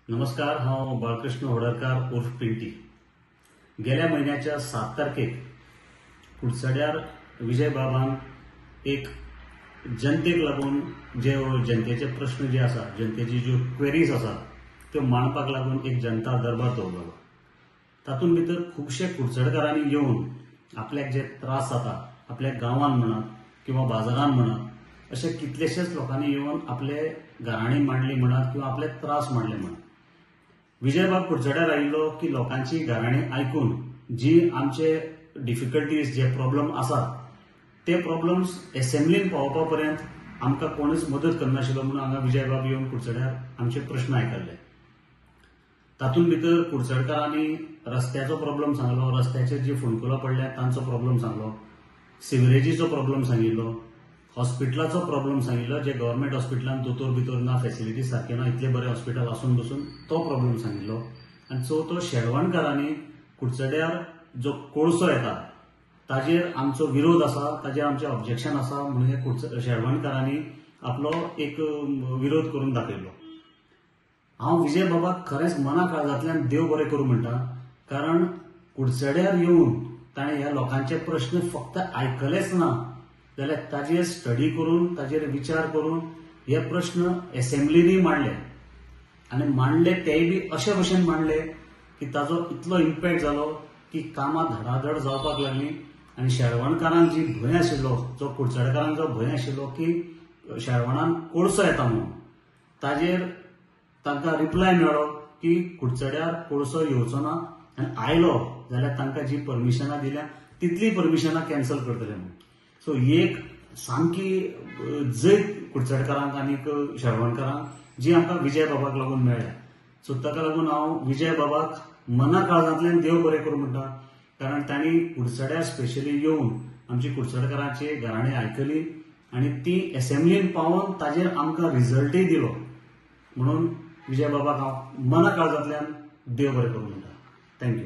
नमस्कार, हांव बाळकृष्ण होडरकार उर्फ पिंटी। गेल्या महिन्याच्या 7 तारखेक कुडचड्यार विजय बाबान एक जनतेक लागून जे जनतेचे प्रश्न जे आसा, जनतेची ज्यो क्वेरीज आसा त्यो मांडपाक लागून एक जनता दरबार दवरलो। तातूंत भितर खुबशे कुडचडकारांनी येवन आपल्याक जे त्रास जाता, आपल्या गांवांत म्हणात किंवा बाजारांत म्हणात, अशे कितलेशेच लोकांनी येवन आपले गाराणी मांडली म्हणात किंवा आपले त्रास मांडले म्हणात। विजय बाब कुडचड्यार आयिल्लो की लोकांची गाराणी आयकून जी आमचे डिफिकल्टीज जे प्रॉब्लेम आसात ते प्रॉब्लेम्स असेंब्लीन पावोवपा पर्यंत आमकां कोणूच मदत करनाशिल्लो म्हणून हांगा विजय बाब येवन कुडचड्यार आमचे प्रश्न आयकल्ले। तातूंत भितर कुडचडकारांनी रस्त्याचो प्रॉब्लेम सांगलो, रस्त्याचेर जी फोंडकुलां पडल्यात तांचो प्रॉब्लेम सांगलो, सिवरेजीचो प्रॉब्लेम सांगिल्लो, हॉस्पिटलाचो प्रॉब्लेम सांगिल्लो, जे गव्हर्मेंट हॉस्पिटलांत दोतोर भितर ना, फॅसिलिटी सारके ना, इतले बरे हॉस्पिटल आसून बसून तो प्रॉब्लेम सांगिल्लो। आनी चवथो, शेळवणकारांनी कुडचड्यार जो कोळसो येता ताजेर आमचो विरोध आसा, ताजेर आमचें ऑब्जेक्शन आसा म्हणून हे शेळवणकारांनी आपलो एक विरोध करून दाखयल्लो। हांव विजय बाबाक खरेंच मना काळजांतल्यान देव बरें करूं म्हणटा, कारण कुडचड्यार येवन ताणें ह्या लोकांचे प्रश्न फक्त आयकलेच ना जाल्यार ताजेर स्टडी करून, ताजेर विचार करून हे प्रश्न असेंब्लीनी मांडले आनी मांडले तेय बी अशे भशेन मांडले की ताजो इतलो इम्पॅक्ट जालो की कामां धडाधड जावपाक लागलीं। आनी शेळवणकारांक जी भंय आशिल्लो, जो कुडचडकारांक जो भंय आशिल्लो की शेळवणान कोळसो येता म्हणून, ताजेर तांकां रिप्लाय मेळ्ळो की कुडचड्यार कोळसो येवचो ना आनी आयलो जाल्यार तांकां जी परमिशनां दिल्या तितली परमिशनां कॅन्सल करतले म्हणून। सो एक सामकी जैत कुडचडकारांक आनी शेळवणकारांक जी आमकां विजय बाबाक लागून मेळ्ळ्या। सो ताका लागून हांव विजय बाबाक मना काळजांतल्यान देव बरें करूं म्हणटा, कारण तांणी कुडचड्यार स्पेशली येवन आमची कुडचडकारांची गाराणी आयकली आनी ती असेंब्लीन पावोवन ताजेर आमकां रिजल्टय दिलो। म्हणून विजय बाबाक हांव मना काळजांतल्यान देव बरें करूं म्हणटा। थँक्यू।